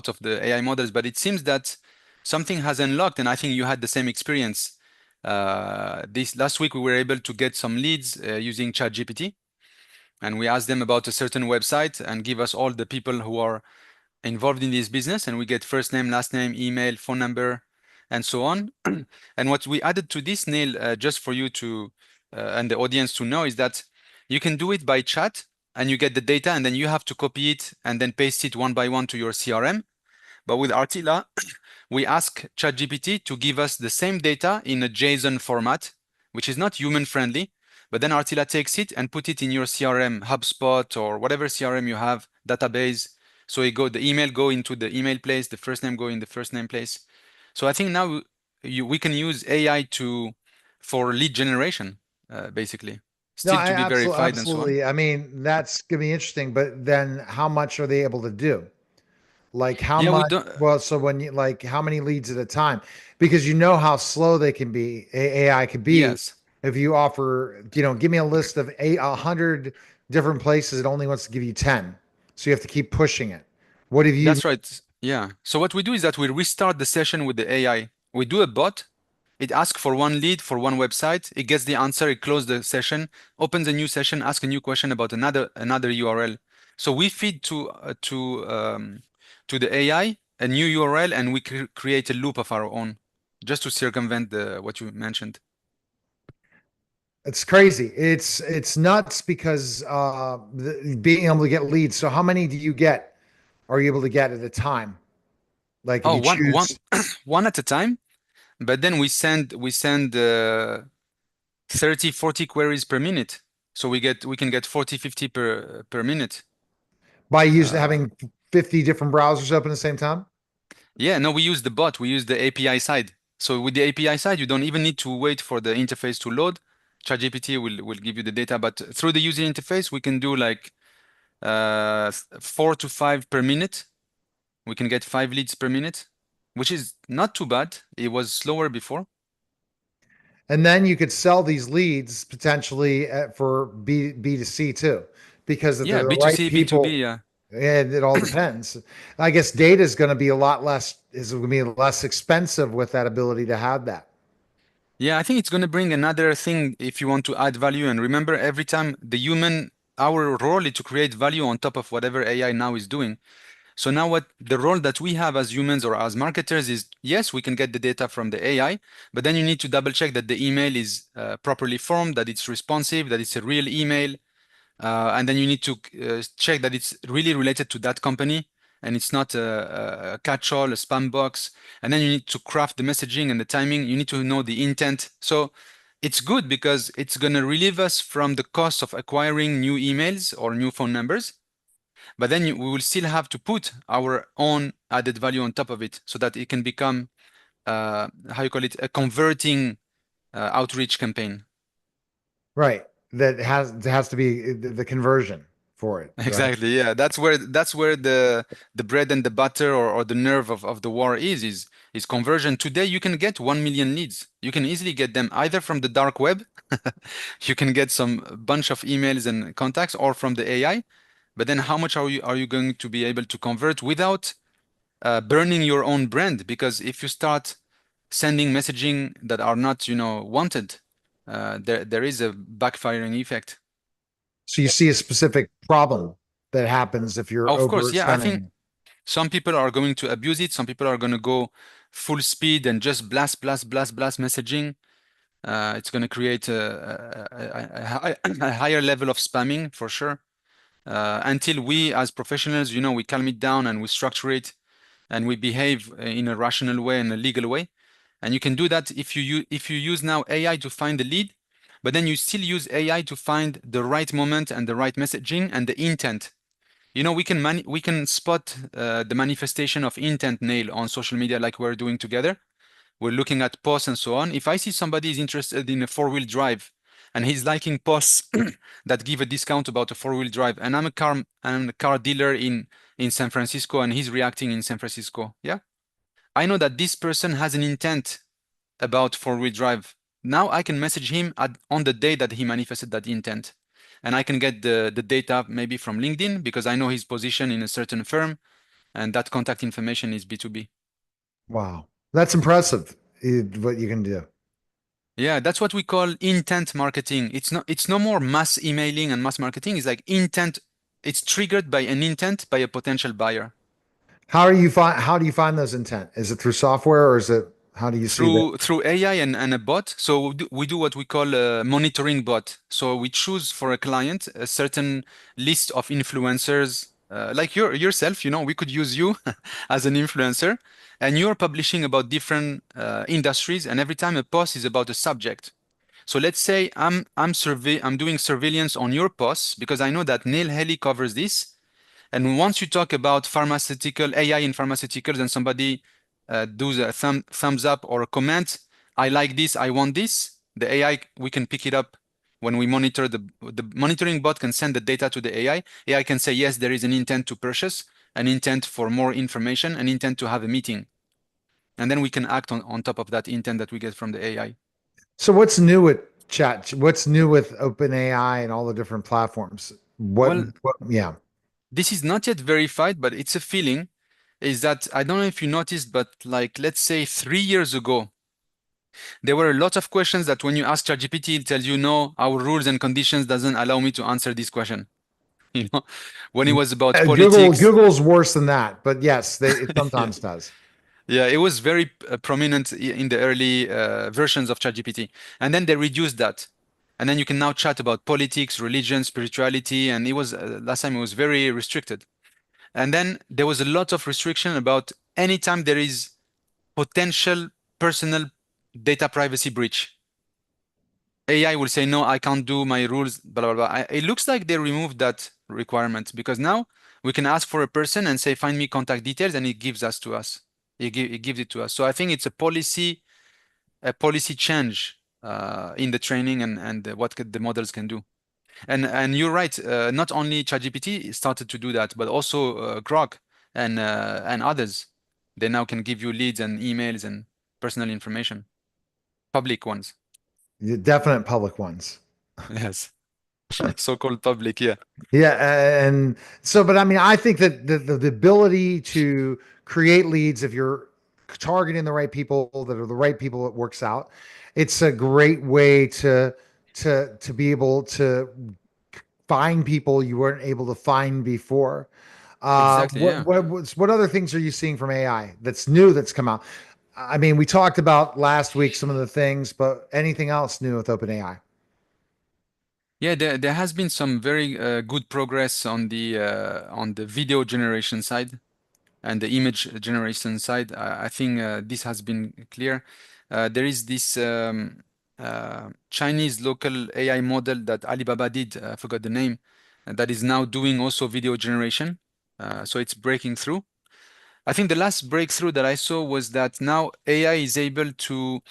of the AI models, but it seems that something has unlocked, and I think you had the same experience. This last week, we were able to get some leads using ChatGPT, and we asked them about a certain website and give us all the people who are involved in this business, and we get first name, last name, email, phone number, and so on. And what we added to this, Neil, just for you to and the audience to know, is that you can do it by chat and you get the data, and then you have to copy it and then paste it one by one to your CRM. But with Artila, we ask ChatGPT to give us the same data in a JSON format, which is not human friendly. But then Artila takes it and put it in your CRM, HubSpot, or whatever CRM you have, database. So the email go into the email place, the first name go in the first name place. So I think now we can use AI for lead generation, basically, No, still I to be verified and so on. absolutely. I mean, that's gonna be interesting, but then how much are they able to do? Like how Yeah, we much? don't. Well, so when you like how many leads at a time? Because you know how slow they can be, AI can be. Yes, If you offer, give me a list of 100 different places, it only wants to give you 10. So you have to keep pushing it. What have you? that's right. Yeah. So what we do is that we restart the session with the AI. We do a bot. It asks for one lead for one website. It gets the answer. It closes the session, opens a new session, asks a new question about another URL. So we feed to the AI a new URL, and we create a loop of our own, just to circumvent what you mentioned. It's crazy. It's nuts because being able to get leads. So how many do you get? Are you able to get at a time? Like if Oh, you one choose, one at a time. But then we send 30, 40 queries per minute. So we can get 40, 50 per minute. by using Uh, having 50 different browsers open at the same time. yeah, no, we use the bot. We use the API side. So with the API side, you don't even need to wait for the interface to load. ChatGPT will give you the data, but through the user interface, we can do like 4 to 5 per minute. We can get 5 leads per minute, which is not too bad. It was slower before. And then you could sell these leads potentially for B to C too, because if they're Yeah, the right B2C, B2B. people, and it all depends. I guess data is going to be a lot less, is going to be less expensive with that ability to have that. Yeah, I think it's going to bring another thing if you want to add value. And remember, every time our role is to create value on top of whatever AI now is doing. So now what the role that we have as humans or as marketers is, yes, we can get the data from the AI, but then you need to double check that the email is properly formed, that it's responsive, that it's a real email, and then you need to check that it's really related to that company and it's not a catch-all, a spam box. And then you need to craft the messaging and the timing. You need to know the intent. So it's good because it's going to relieve us from the cost of acquiring new emails or new phone numbers. But then we will still have to put our own added value on top of it so that it can become, how you call it, a converting outreach campaign. Right. That has to be the conversion for it, right? Exactly. Yeah. That's where the bread and the butter or the nerve of the war is conversion. Today you can get 1 million leads. You can easily get them either from the dark web, you can get some bunch of emails and contacts, or from the AI. But then how much are you going to be able to convert without burning your own brand? Because if you start sending messaging that are not, wanted, there is a backfiring effect. So you see a specific problem that happens if you're Of course, yeah. I think overextending. some people are going to abuse it. Some people are going to go full speed and just blast, blast, blast, blast messaging. It's going to create a higher level of spamming for sure. Until we, as professionals, we calm it down and we structure it and we behave in a rational way and a legal way. And you can do that if you use now AI to find the lead, but then you still use AI to find the right moment and the right messaging and the intent. We can spot the manifestation of intent nail on social media like we're doing together. We're looking at posts and so on. If I see somebody is interested in a four-wheel drive and he's liking posts that give a discount about a four-wheel drive, and I'm a car dealer in San Francisco and he's reacting in San Francisco, yeah, I know that this person has an intent about four-wheel drive. Now I can message him on the day that he manifested that intent. And I can get the data maybe from LinkedIn because I know his position in a certain firm. and that contact information is B2B. Wow. That's impressive, what you can do. Yeah, that's what we call intent marketing. It's no more mass emailing and mass marketing. It's like intent. It's triggered by an intent by a potential buyer. How do you find those intent? Is it through software or is it how do you see that? Through AI and a bot. So we do what we call a monitoring bot. So we choose for a client a certain list of influencers, like yourself. We could use you as an influencer, and you're publishing about different industries, and every time a post is about a subject. So let's say I'm doing surveillance on your posts because I know that Neil Haley covers this. And once you talk about pharmaceutical AI in pharmaceuticals and somebody does a thumbs up or a comment, I like this, I want this, the AI, we can pick it up when we monitor the monitoring bot can send the data to the AI. AI can say, yes, there is an intent to purchase, an intent for more information, an intent to have a meeting. And then we can act on top of that intent that we get from the AI. So what's new with chat? What's new with OpenAI and all the different platforms? Well, Yeah. this is not yet verified, but it's a feeling is that I don't know if you noticed, but like let's say 3 years ago, there were a lot of questions that when you ask ChatGPT, it tells you, no, our rules and conditions doesn't allow me to answer this question. You know, when it was about politics. Google's worse than that, but yes, it Yeah. sometimes does. Yeah, it was very prominent in the early versions of ChatGPT. And then they reduced that. And then you can now chat about politics, religion, spirituality. And it was last time it was very restricted. And then there was a lot of restriction about anytime there is potential personal data privacy breach. AI will say, no, I can't do my rules, blah, blah, blah. It looks like they removed that requirement because now we can ask for a person and say, find me contact details, and it gives us to us. It gives it to us. So I think it's a policy change in the training and what the models can do. And you're right, not only ChatGPT started to do that, but also Grok and others. They now can give you leads and emails and personal information, public ones. The definite public ones. Yes. So-called public, yeah. Yeah, and so, but I mean, I think that the ability to create leads, if you're targeting the right people that are the right people, it works out. It's a great way to be able to find people you weren't able to find before. Exactly, yeah. What other things are you seeing from AI that's new that's come out? I mean, we talked about last week some of the things, but anything else new with OpenAI? Yeah, there has been some very good progress on the video generation side and the image generation side. I think this has been clear. There is this Chinese local AI model that Alibaba did, I forgot the name, that is now doing also video generation. So it's breaking through. I think the last breakthrough that I saw was that now AI is able to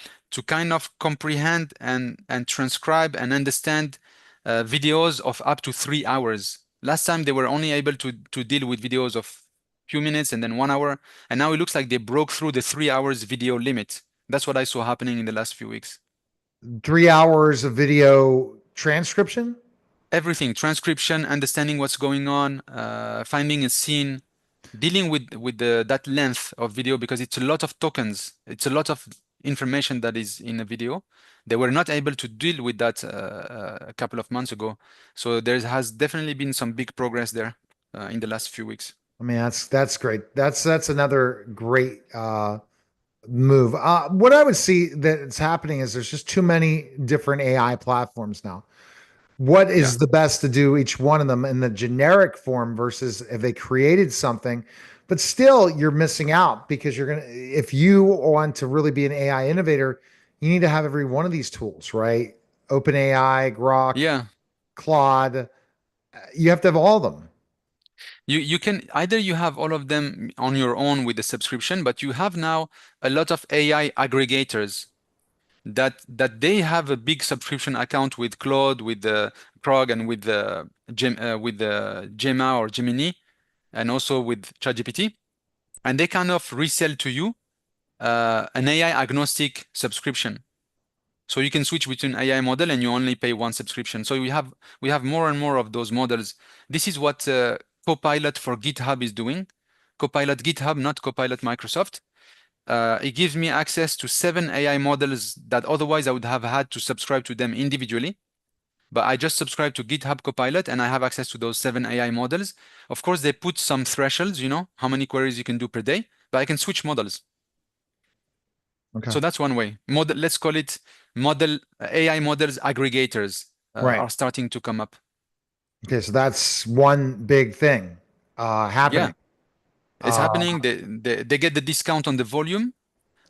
kind of comprehend and transcribe and understand videos of up to 3 hours. Last time they were only able to deal with videos of few minutes and then 1 hour, and now it looks like they broke through the 3 hours video limit. That's what I saw happening in the last few weeks. 3 hours of video transcription? Everything, transcription, understanding what's going on, finding a scene, dealing with that length of video because it's a lot of tokens. It's a lot of information that is in a video. They were not able to deal with that a couple of months ago. So there has definitely been some big progress there in the last few weeks. I mean, that's great. That's another great move. What I would see that's happening is there's just too many different AI platforms now. What Yeah. is the best to do each one of them in the generic form versus if they created something, but still you're missing out because you're gonna if you want to really be an AI innovator, you need to have every one of these tools, right? OpenAI, Grok, Yeah. Claude. You have to have all of them. You can either you have all of them on your own with the subscription, but you have now a lot of AI aggregators that they have a big subscription account with Claude, with the Krog, and with the Gemma or Gemini, and also with ChatGPT, and they kind of resell to you an AI agnostic subscription. So you can switch between AI model and you only pay one subscription. So we have more and more of those models. This is what Copilot for GitHub is doing. Copilot GitHub, not Copilot Microsoft. It gives me access to 7 AI models that otherwise I would have had to subscribe to them individually. But I just subscribe to GitHub Copilot and I have access to those 7 AI models. Of course, they put some thresholds, how many queries you can do per day, but I can switch models. Okay. So that's one way. Let's call it model AI models aggregators Right. are starting to come up. Okay. So that's one big thing Yeah, happening. it's Uh, happening. They get the discount on the volume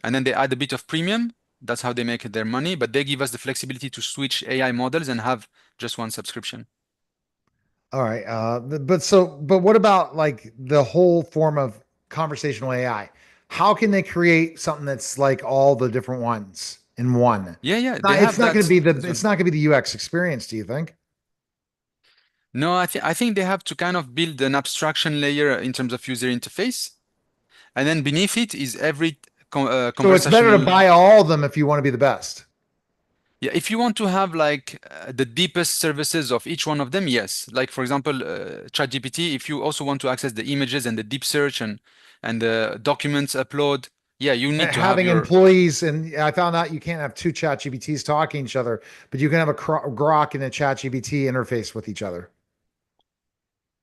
and then they add a bit of premium. That's how they make their money, but they give us the flexibility to switch AI models and have just one subscription. all right. But what about like the whole form of conversational AI? How can they create something that's like all the different ones in one? Yeah, yeah, they It's have not going to that be the as well. it's not going to be the UX experience, do you think? No, I think they have to kind of build an abstraction layer in terms of user interface, and then beneath it is every So it's better to conversational. buy all of them if you want to be the best. Yeah, if you want to have like the deepest services of each one of them, yes. Like for example, ChatGPT. If you also want to access the images and the deep search and the documents upload, yeah, you need to have Having your. employees, and I found out you can't have two chat GBTs talking to each other, but you can have a grok and a chat GBT interface with each other.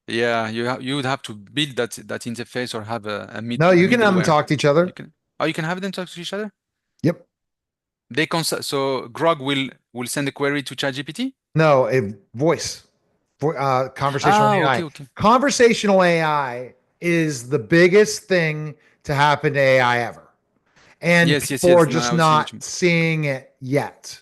Yeah, you would have to build that interface or have No, a you can have them middleware. talk to each You other. can. Oh, you can have them talk to each other. Yep. So Grog will send a query to ChatGPT. No, a voice, conversational Ah, okay, AI. okay. Conversational AI is the biggest thing to happen to AI ever. And Yes, yes, people are yes. No, just I see what not you mean. seeing it yet.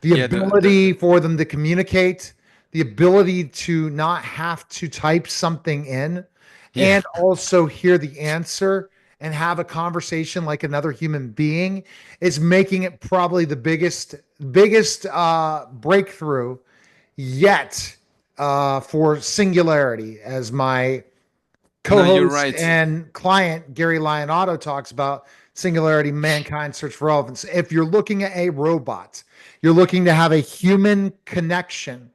The Yeah, ability for them to communicate, the ability to not have to type something in yeah, and also hear the answer and have a conversation like another human being is making it probably the biggest breakthrough yet for singularity, as my no, you're co-host right. and client Gary Lionotto talks about singularity, mankind search for relevance. If you're looking at a robot, you're looking to have a human connection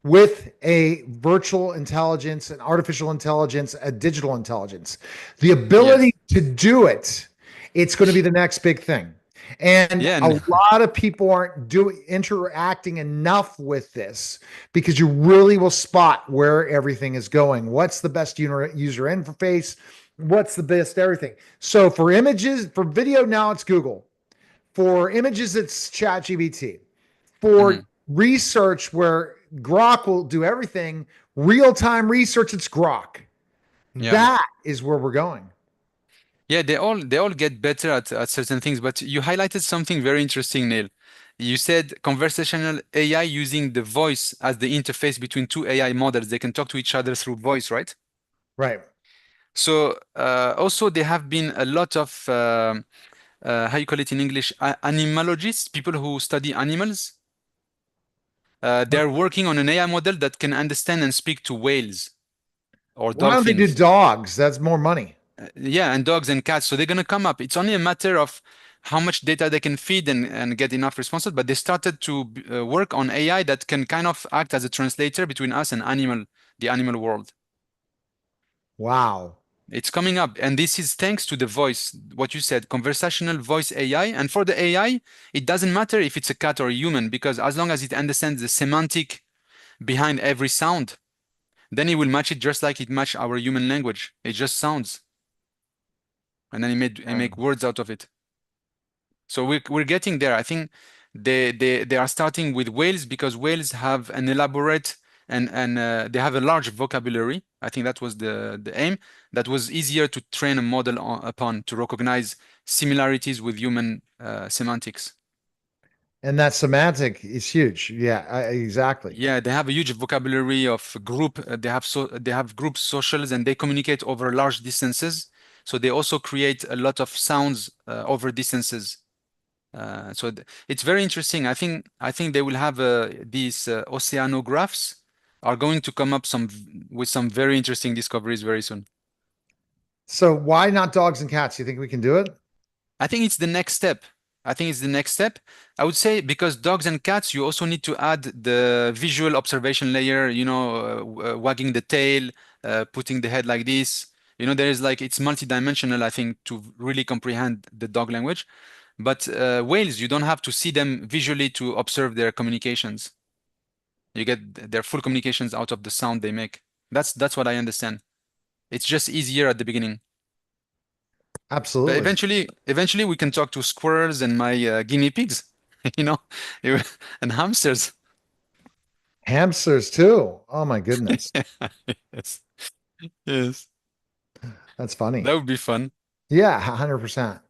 with a virtual intelligence, an artificial intelligence, a digital intelligence. The ability Yes. to do it, it's going to be the next big thing. And Yeah, a and lot of people aren't doing interacting enough with this because you really will spot where everything is going. What's the best user interface? What's the best everything? So for images, for video, now it's Google. For images, it's ChatGPT. For mhm, research, where Grok will do everything, real time research, it's Grok. yeah. That is where we're going. Yeah, they all get better at certain things, but you highlighted something very interesting, Neil. You said conversational AI using the voice as the interface between 2 AI models. They can talk to each other through voice, right? Right. So also there have been a lot of how you call it in English, animalogists, people who study animals. They're working on an AI model that can understand and speak to whales or Why don't they do dolphins. dogs? That's more money. Yeah, and dogs and cats. So they're gonna come up. It's only a matter of how much data they can feed and get enough responses. But they started to work on AI that can kind of act as a translator between us and the animal world. Wow. It's coming up, and this is thanks to the voice, what you said, conversational voice AI. And for the AI, it doesn't matter if it's a cat or a human, because as long as it understands the semantic behind every sound, then it will match it just like it match our human language. It just sounds, and then it make words out of it. So we're getting there. I think they are starting with whales because whales have an elaborate and they have a large vocabulary. I think that was the aim. That was easier to train a model upon to recognize similarities with human semantics. And that semantic is huge. Yeah, exactly. Yeah, they have a huge vocabulary of group. They have group socials and they communicate over large distances. So they also create a lot of sounds over distances. It's very interesting. I think they will have these oceanographs are going to come up with some very interesting discoveries very soon. So why not dogs and cats? You think we can do it? I think it's the next step. I think it's the next step. I would say because dogs and cats, you also need to add the visual observation layer, wagging the tail, putting the head like this. There is like it's multidimensional, I think, to really comprehend the dog language. But whales, you don't have to see them visually to observe their communications. You get their full communications out of the sound they make. That's what I understand. It's just easier at the beginning. But Absolutely. eventually we can talk to squirrels and my guinea pigs, you know, and hamsters. Hamsters too. Oh my goodness. Yes, yes, That's that funny. would be fun. Yeah, 100%.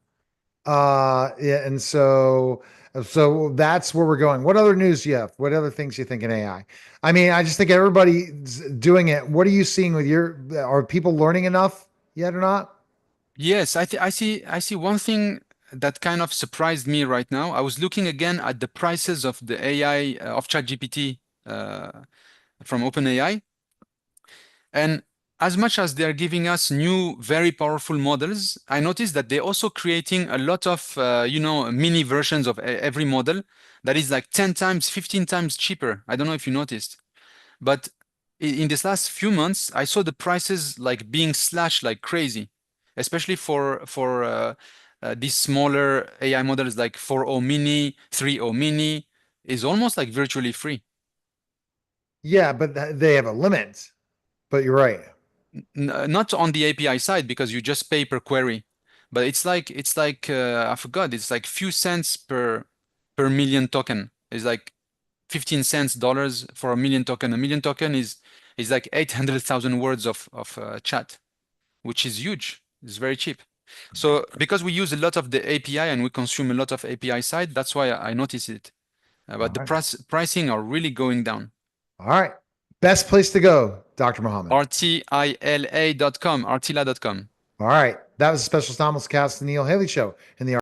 Yeah, and so that's where we're going. What other news do you have? What other things you think in AI? I mean, I just think everybody's doing it. What are you seeing with are people learning enough yet or not? Yes, I see one thing that kind of surprised me right now. I was looking again at the prices of the AI of ChatGPT from OpenAI, and as much as they're giving us new, very powerful models, I noticed that they're also creating a lot of, mini versions of every model that is like 10 times, 15 times cheaper. I don't know if you noticed, but in this last few months, I saw the prices like being slashed like crazy, especially for these smaller AI models like 4.0 mini, 3.0 mini is almost like virtually free. Yeah, but they have a limit. But you're right. Not on the API side because you just pay per query, but it's like I forgot. It's like few cents per million token. It's like 15 cents dollars for a million token. A million token is like 800,000 words of chat, which is huge. It's very cheap. So because we use a lot of the API and we consume a lot of API side, that's why I notice it. All But the right. pricing are really going down. All right. Best place to go, Dr. Mohammed. rtila.com, rtila.com. All right. That was a special Stamels Cast, the Neil Haley Show in the